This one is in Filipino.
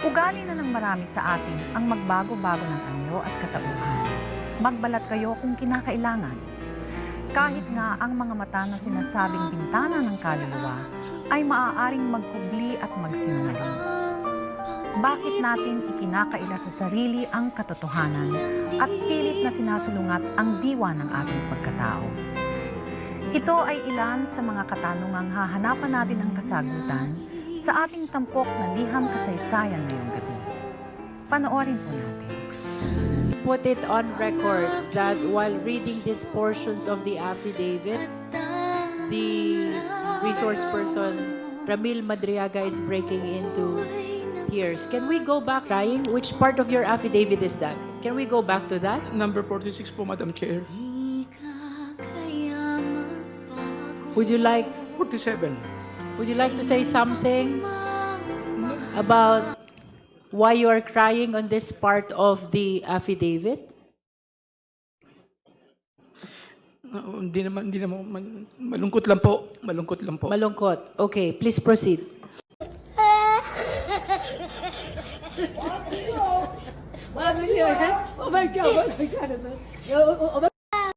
Ugali na ng marami sa atin ang magbago-bago ng anyo at katauhan. Magbalat kayo kung kinakailangan. Kahit nga ang mga mata na sinasabing bintana ng kaluluwa ay maaaring magkubli at magsinungaling. Bakit natin ikinakaila sa sarili ang katotohanan at pilit na sinasalungat ang diwa ng ating pagkatao? Ito ay ilan sa mga katanungang hahanapan natin ang kasagutan sa ating tampok na liham kasaysayan ngayong gabi. Panoorin po natin. Put it on record that while reading these portions of the affidavit, the resource person, Ramil Madriaga, is breaking into tears. Can we go back, crying? Which part of your affidavit is that? Can we go back to that? Number 46 po, Madam Chair. Would you like 47. to say something about why you are crying on this part of the affidavit? Hindi naman, malungkot lang po. Malungkot lang po. Malungkot. Okay, please proceed. Oh my God, oh my God.